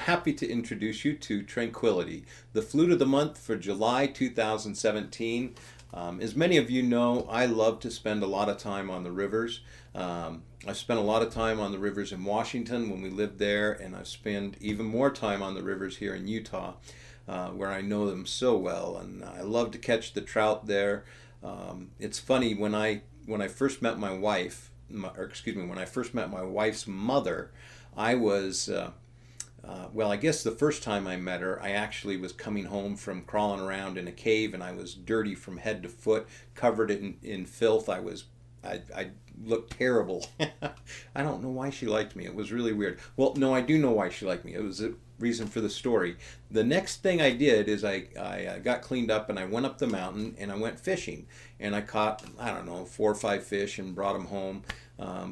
happy to introduce you to Tranquility, the flute of the month for July 2017. As many of you know, I love to spend a lot of time on the rivers. I've spent a lot of time on the rivers in Washington when we lived there, and I've spent even more time on the rivers here in Utah, where I know them so well, and I love to catch the trout there. It's funny, when I first met my wife, when I first met my wife's mother, I was well, I guess the first time I met her, I actually was coming home from crawling around in a cave, and I was dirty from head to foot, covered in filth. I looked terrible. I don't know why she liked me. It was really weird. Well, no, I do know why she liked me. It was a reason for the story. The next thing I did is I got cleaned up and I went up the mountain and I went fishing. And I caught, I don't know, 4 or 5 fish and brought them home.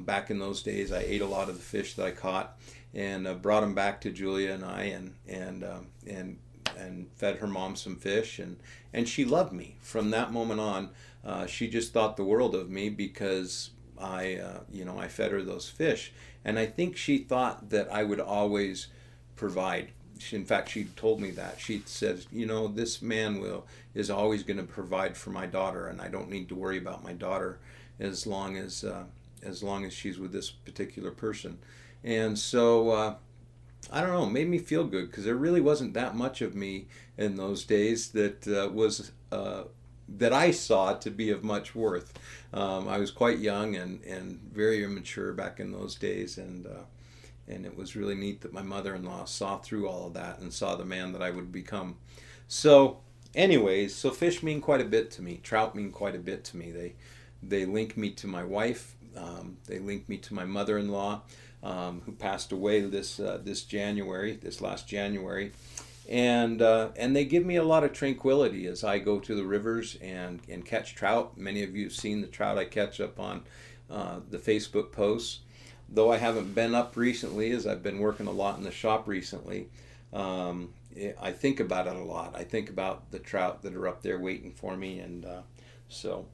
Back in those days, I ate a lot of the fish that I caught and brought them back to Julia and I and fed her mom some fish, and she loved me from that moment on. She just thought the world of me because I fed her those fish, and I think she thought that I would always provide. In fact, she told me that. She says, this man is always going to provide for my daughter, and I don't need to worry about my daughter as long as she's with this particular person. And so I don't know, it made me feel good because there really wasn't that much of me in those days that I saw to be of much worth. I was quite young and very immature back in those days, and it was really neat that my mother-in-law saw through all of that and saw the man that I would become. So anyways, so fish mean quite a bit to me. Trout mean quite a bit to me. They link me to my wife. They link me to my mother-in-law, who passed away this last January, and they give me a lot of tranquility as I go to the rivers and catch trout. Many of you have seen the trout I catch up on the Facebook posts. Though I haven't been up recently, as I've been working a lot in the shop recently, I think about it a lot. I think about the trout that are up there waiting for me, and so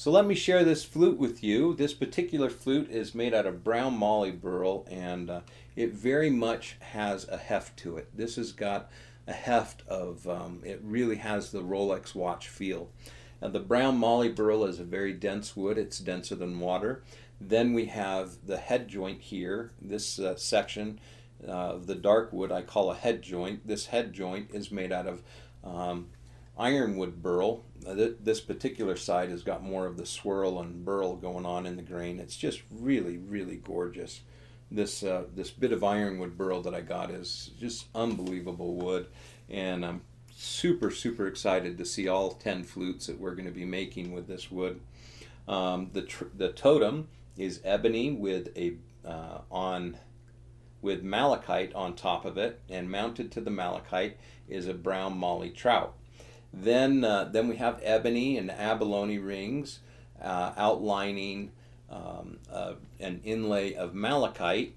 let me share this flute with you. This particular flute is made out of brown molly burl, and it very much has a heft to it. This has got a heft of, it really has the Rolex watch feel. The brown molly burl is a very dense wood. It's denser than water. Then we have the head joint here. This section of the dark wood I call a head joint. This head joint is made out of ironwood burl. This particular side has got more of the swirl and burl going on in the grain. It's just really, really gorgeous. This bit of ironwood burl that I got is just unbelievable wood, and I'm super, super excited to see all 10 flutes that we're going to be making with this wood. The totem is ebony with with malachite on top of it, and mounted to the malachite is a brown molly trout. Then we have ebony and abalone rings outlining an inlay of malachite,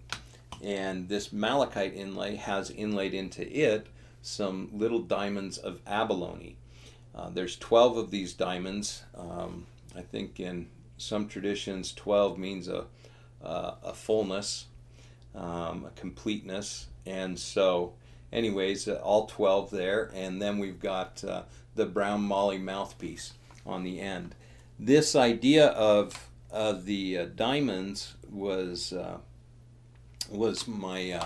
and this malachite inlay has inlaid into it some little diamonds of abalone. There's 12 of these diamonds. I think in some traditions 12 means a fullness, a completeness, and so anyways, all 12 there, and then we've got the brown molly mouthpiece on the end. This idea of the diamonds was my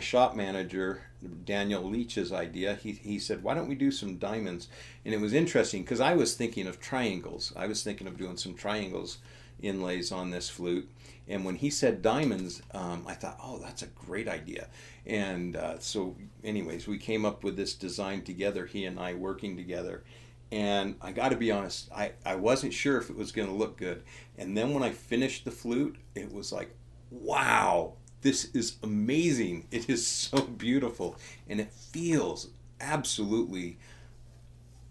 shop manager Daniel Leach's idea. He said, why don't we do some diamonds? And it was interesting because I was thinking of triangles. I was thinking of doing some triangles inlays on this flute, and when he said diamonds, I thought, oh, that's a great idea. And so anyways, we came up with this design together, he and I working together, and I got to be honest, I wasn't sure if it was going to look good, and then when I finished the flute, it was like, wow, this is amazing. It is so beautiful, and it feels absolutely,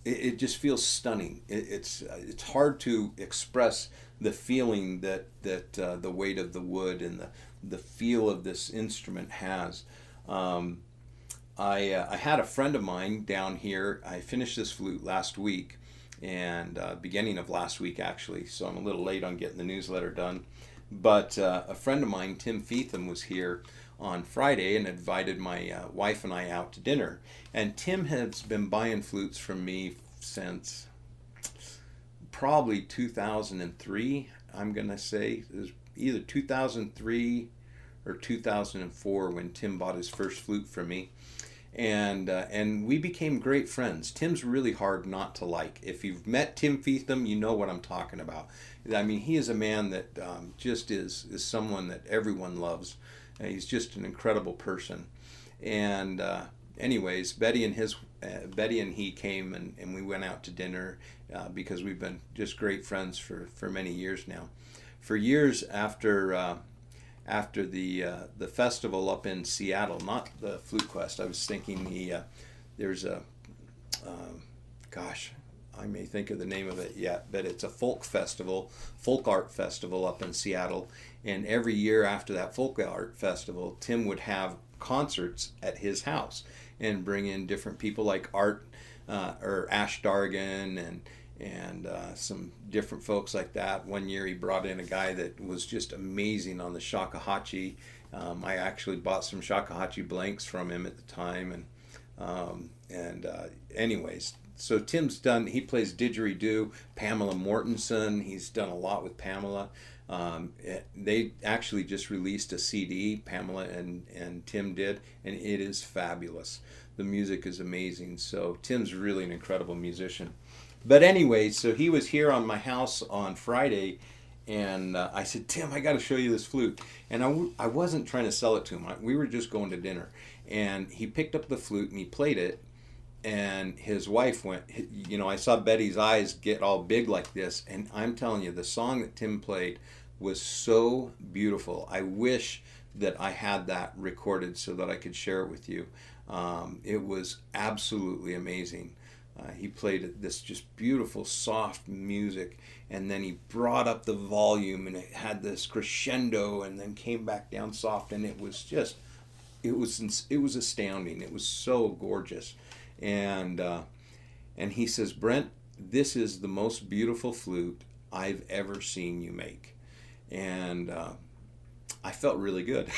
it just feels stunning. It's hard to express the feeling that the weight of the wood and the feel of this instrument has. I had a friend of mine down here. I finished this flute last week, and beginning of last week actually, so I'm a little late on getting the newsletter done. But a friend of mine, Tim Feetham, was here on Friday and invited my wife and I out to dinner. And Tim has been buying flutes from me since probably 2003. I'm going to say it was either 2003 or 2004 when Tim bought his first flute from me. And we became great friends. Tim's really hard not to like. If you've met Tim Feetham, you know what I'm talking about. I mean, he is a man that just is someone that everyone loves. He's just an incredible person. And anyways, Betty and he came and we went out to dinner because we've been just great friends for many years now. For years after the festival up in Seattle, not the Flute Quest. I was thinking there's a gosh, I may think of the name of it yet, but it's a folk art festival up in Seattle. And every year after that folk art festival, Tim would have concerts at his house and bring in different people like Art or Ash Dargan and some different folks like that. One year he brought in a guy that was just amazing on the shakuhachi. I actually bought some shakuhachi blanks from him at the time, anyways, so he plays didgeridoo. Pamela Mortensen, he's done a lot with Pamela. They actually just released a CD, Pamela and Tim did, and it is fabulous. The music is amazing. So Tim's really an incredible musician. But anyway, so he was here on my house on Friday, and I said, Tim, I got to show you this flute. And I wasn't trying to sell it to him. We were just going to dinner. And he picked up the flute and he played it. And his wife went, I saw Betty's eyes get all big like this. And I'm telling you, the song that Tim played was so beautiful. I wish that I had that recorded so that I could share it with you. It was absolutely amazing. He played this just beautiful, soft music, and then he brought up the volume, and it had this crescendo, and then came back down soft, and it was astounding. It was so gorgeous, and he says, Brent, this is the most beautiful flute I've ever seen you make, and I felt really good.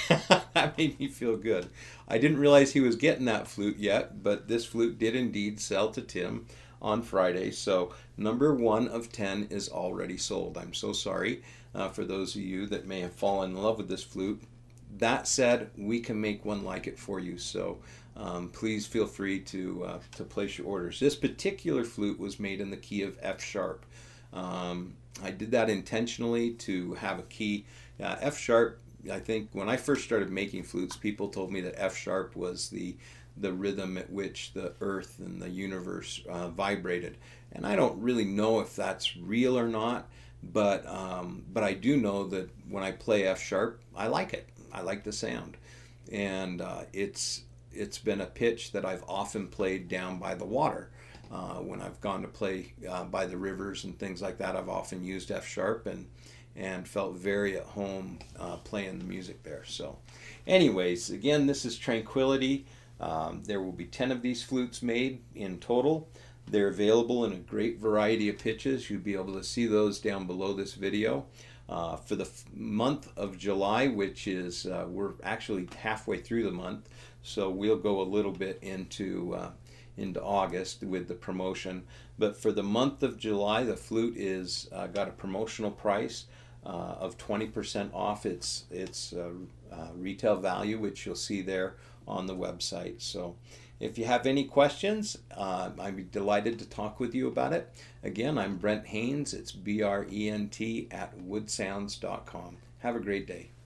That made me feel good. I didn't realize he was getting that flute yet, but this flute did indeed sell to Tim on Friday. So number 1 of 10 is already sold. I'm so sorry for those of you that may have fallen in love with this flute. That said, we can make one like it for you. So please feel free to place your orders. This particular flute was made in the key of F sharp. I did that intentionally to have a key. F sharp, I think when I first started making flutes, people told me that F sharp was the rhythm at which the earth and the universe vibrated. And I don't really know if that's real or not, but I do know that when I play F sharp, I like it. I like the sound. And it's been a pitch that I've often played down by the water. When I've gone to play by the rivers and things like that, I've often used F sharp and felt very at home playing the music there. So anyways, again, this is Tranquility. There will be 10 of these flutes made in total. They're available in a great variety of pitches. You'll be able to see those down below this video. For the month of July, which is, we're actually halfway through the month, so we'll go a little bit into August with the promotion. But for the month of July, the flute is got a promotional price of 20% off its retail value, which you'll see there on the website. So if you have any questions, I'd be delighted to talk with you about it. Again, I'm Brent Haynes. It's BRENT @woodsounds.com. Have a great day.